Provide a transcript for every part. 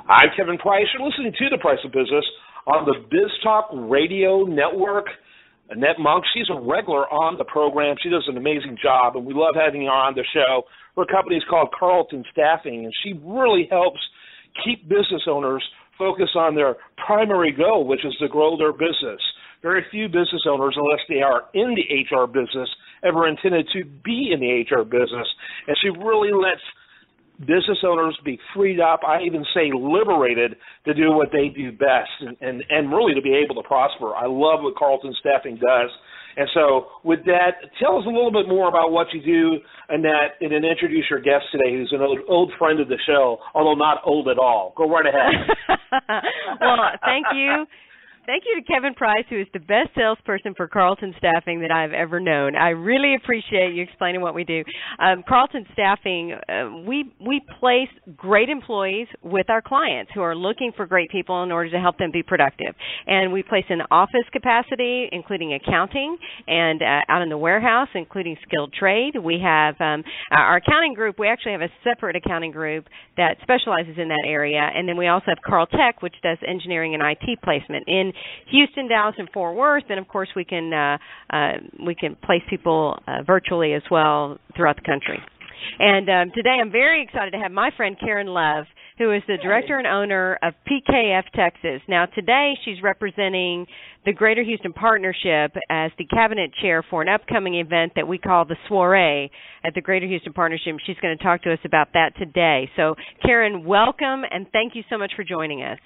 I'm Kevin Price. You're listening to The Price of Business on the BizTalk Radio Network. Annette Monk, she's a regular on the program. She does an amazing job, and we love having her on the show. Her company is called Carlton Staffing, and she really helps keep business owners focused on their primary goal, which is to grow their business. Very few business owners, unless they are in the HR business, ever intended to be in the HR business. And she really lets business owners be freed up, I even say liberated, to do what they do best and really to be able to prosper. I love what Carlton Staffing does. And so with that, tell us a little bit more about what you do, Annette, and then introduce your guest today, who's an old friend of the show, although not old at all. Go right ahead. Well, thank you. Thank you to Kevin Price, who is the best salesperson for Carlton Staffing that I've ever known. I really appreciate you explaining what we do. Carlton Staffing, we place great employees with our clients who are looking for great people in order to help them be productive. And we place in office capacity, including accounting, and out in the warehouse, including skilled trade. We have our accounting group. We actually have a separate accounting group that specializes in that area. And then we also have KTEK, which does engineering and IT placement in Houston, Dallas, and Fort Worth, and of course we can place people virtually as well throughout the country. And today I'm very excited to have my friend Karen Love, who is the director and owner of PKF Texas. Now today she's representing the Greater Houston Partnership as the cabinet chair for an upcoming event that we call the Soiree at the Greater Houston Partnership. She's going to talk to us about that today. So Karen, welcome, and thank you so much for joining us.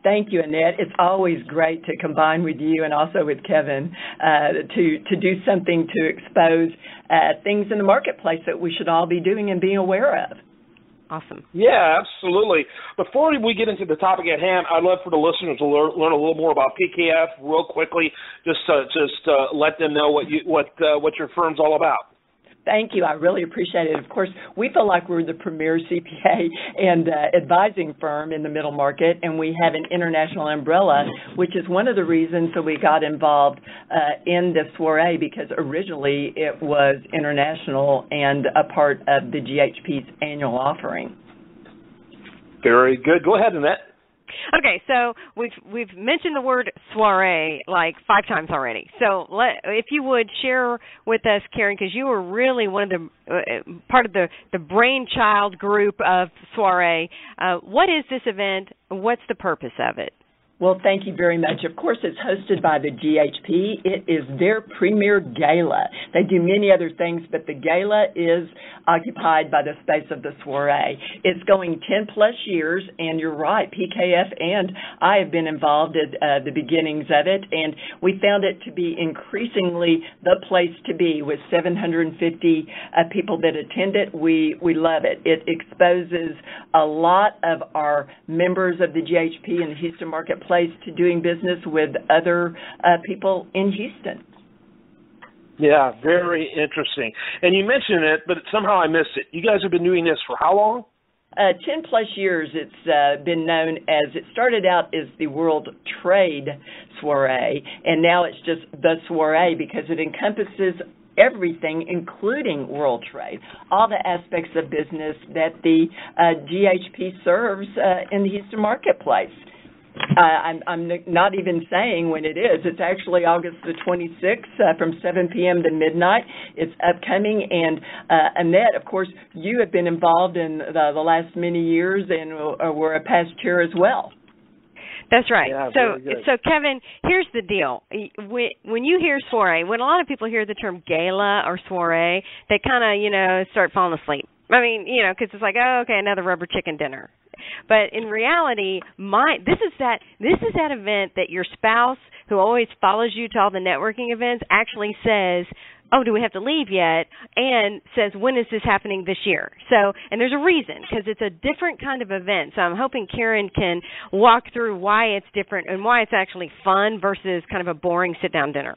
Thank you, Annette. It's always great to combine with you and also with Kevin to do something to expose things in the marketplace that we should all be doing and being aware of. Awesome. Yeah, absolutely. Before we get into the topic at hand, I'd love for the listeners to learn a little more about PKF real quickly, just let them know what your firm's all about. Thank you. I really appreciate it. Of course, we feel like we're the premier CPA and advising firm in the middle market, and we have an international umbrella, which is one of the reasons that we got involved in the soiree, because originally it was international and a part of the GHP's annual offering. Very good. Go ahead, Annette. Okay, so we've mentioned the word soiree like 5 times already. So if you would share with us, Karen, because you were really one of the part of the brainchild group of soiree. What is this event? What's the purpose of it? Well, thank you very much. Of course, it's hosted by the GHP. It is their premier gala. They do many other things, but the gala is occupied by the space of the soiree. It's going 10-plus years, and you're right, PKF and I have been involved at the beginnings of it, and we found it to be increasingly the place to be with 750 people that attend it. We love it. It exposes a lot of our members of the GHP and the Houston marketplace to doing business with other people in Houston. Yeah, very interesting. And you mentioned it, but somehow I missed it. You guys have been doing this for how long? 10-plus years. It's been known as, it started out as the World Trade Soiree, and now it's just the Soiree because it encompasses everything, including world trade, all the aspects of business that the GHP serves in the Houston marketplace. I'm not even saying when it is. It's actually August the 26th from 7 p.m. to midnight. It's upcoming. And Annette, of course, you have been involved in the last many years and were a past chair as well. That's right. Yeah, so Kevin, here's the deal. When you hear soiree, when a lot of people hear the term gala or soiree, they kind of, start falling asleep. I mean, because it's like, oh, okay, another rubber chicken dinner. But in reality, this is that event that your spouse, who always follows you to all the networking events, actually says, oh, do we have to leave yet? And says, when is this happening this year? So, and there's a reason, because it's a different kind of event. So I'm hoping Karen can walk through why it's different and why it's actually fun versus kind of a boring sit-down dinner.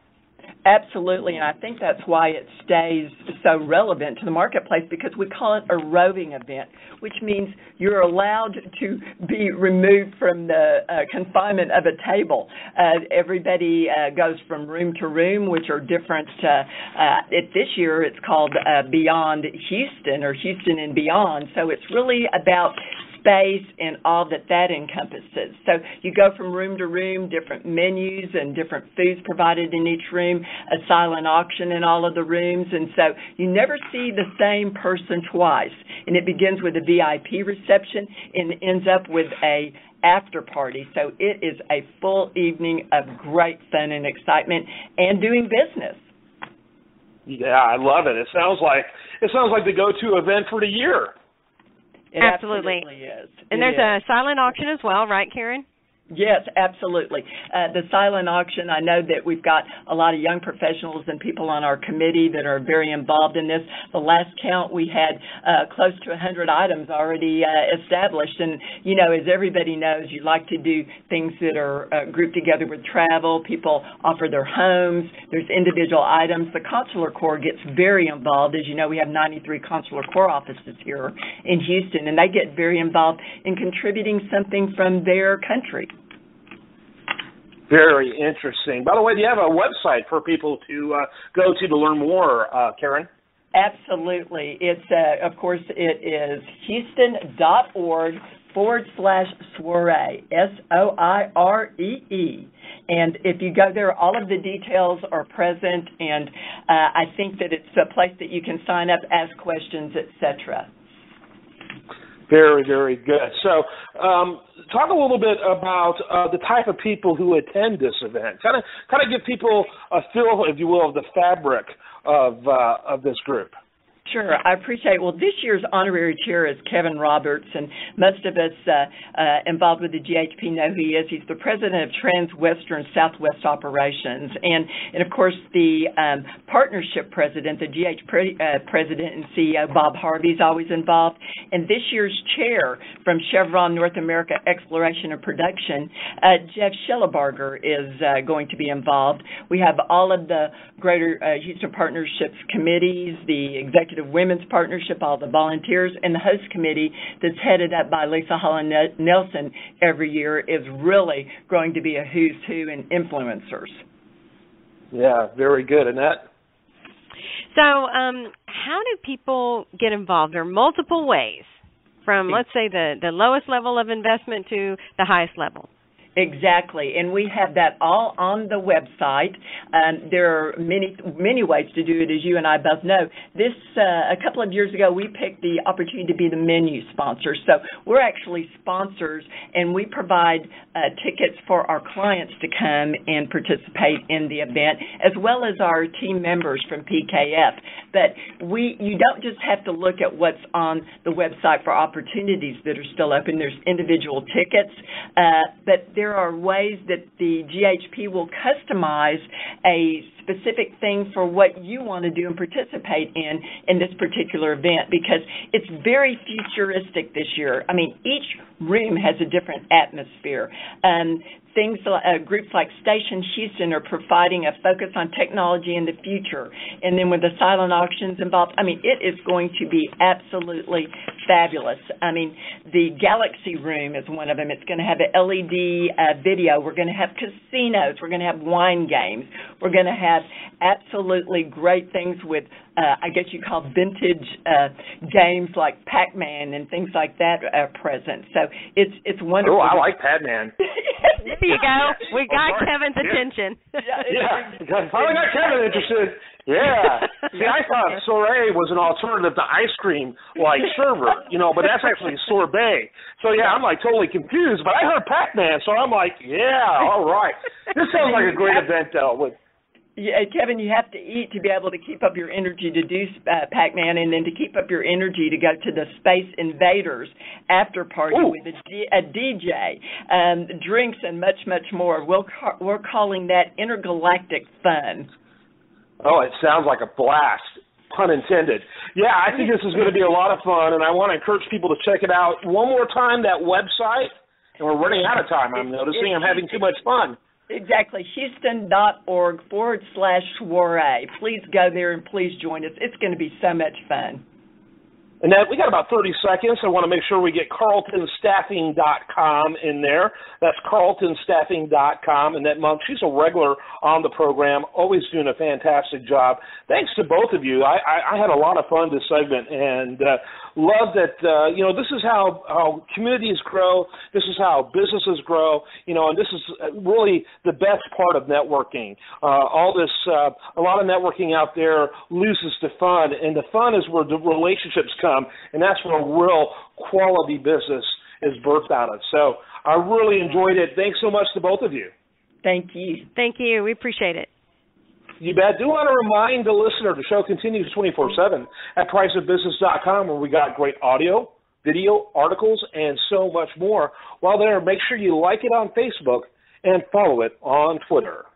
Absolutely, and I think that's why it stays so relevant to the marketplace, because we call it a roving event, which means you're allowed to be removed from the confinement of a table. Everybody goes from room to room, which are different. This year it's called Beyond Houston, or Houston and Beyond, so it's really about space and all that encompasses. So you go from room to room, different menus and different foods provided in each room, a silent auction in all of the rooms, and so you never see the same person twice. And it begins with a VIP reception and ends up with a after party. So it is a full evening of great fun and excitement and doing business. Yeah, I love it. It sounds like the go-to event for the year. It absolutely is. And there's a silent auction as well, right, Karen? Yes, absolutely. The silent auction, I know that we've got a lot of young professionals and people on our committee that are very involved in this. The last count, we had close to 100 items already established. And, you know, as everybody knows, you like to do things that are grouped together with travel. People offer their homes. There's individual items. The Consular Corps gets very involved. As you know, we have 93 Consular Corps offices here in Houston, and they get very involved in contributing something from their country. Very interesting. By the way, do you have a website for people to go to learn more, Karen? Absolutely. It's, of course, it is houston.org/soiree, SOIREE. And if you go there, all of the details are present, and I think that it's a place that you can sign up, ask questions, etc. Very, very good. So talk a little bit about the type of people who attend this event. Kind of give people a feel, if you will, of the fabric of this group. Sure, I appreciate it. Well, this year's honorary chair is Kevin Roberts, and most of us involved with the GHP know who he is. He's the president of Trans-Western Southwest Operations. And of course, the partnership president, the GH president and CEO, Bob Harvey, is always involved. And this year's chair from Chevron North America Exploration and Production, Jeff Schellebarger, is going to be involved. We have all of the Greater Houston Partnerships committees, the Executive Women's Partnership, all the volunteers, and the host committee that's headed up by Lisa Holland Nelson every year is really going to be a who's who in influencers. Yeah, very good. Annette? So how do people get involved? There are multiple ways, from, let's say, the lowest level of investment to the highest level. Exactly, and we have that all on the website. There are many ways to do it, as you and I both know. This a couple of years ago, we picked the opportunity to be the menu sponsor. So we're actually sponsors, and we provide tickets for our clients to come and participate in the event, as well as our team members from PKF. But you don't just have to look at what's on the website for opportunities that are still open. There's individual tickets, but there are ways that the GHP will customize a specific thing for what you want to do and participate in this particular event, because it's very futuristic this year. I mean, each room has a different atmosphere. Groups like Station Houston are providing a focus on technology in the future. And then with the silent auctions involved, I mean, it is going to be absolutely fabulous. I mean, the Galaxy Room is one of them. It's going to have an LED video. We're going to have casinos. We're going to have wine games. We're going to have absolutely great things with, I guess you call vintage games like Pac-Man and things like that present. So it's wonderful. Oh, I like Pac-Man. There you go. We got Kevin's attention. Yeah. Finally got Kevin interested. Yeah. See, I thought soiree was an alternative to ice cream, like sherbet, but that's actually sorbet. So, yeah, I'm, totally confused. But I heard Pac-Man, so I'm like, yeah, all right. This sounds like a great event, though. Yeah, Kevin, you have to eat to be able to keep up your energy to do Pac-Man, and then to keep up your energy to go to the Space Invaders after party with a DJ, drinks, and much, much more. We're calling that intergalactic fun. Oh, it sounds like a blast, pun intended. Yeah, I think this is going to be a lot of fun, and I want to encourage people to check it out one more time, that website. And we're running out of time, I'm noticing. I'm having too much fun. Exactly, houston.org/soiree. Please go there and please join us. It's going to be so much fun. Annette, we got about 30 seconds. I want to make sure we get carltonstaffing.com in there. That's carltonstaffing.com. Annette Monk, she's a regular on the program, always doing a fantastic job. Thanks to both of you. I had a lot of fun this segment and love that, this is how communities grow. This is how businesses grow, and this is really the best part of networking. A lot of networking out there loses the fun, and the fun is where the relationships come. And that's where real quality business is birthed out of. So I really enjoyed it. Thanks so much to both of you. Thank you. Thank you. We appreciate it. You bet. Do want to remind the listener the show continues 24/7 at priceofbusiness.com, where we got great audio, video, articles, and so much more. While there, make sure you like it on Facebook and follow it on Twitter.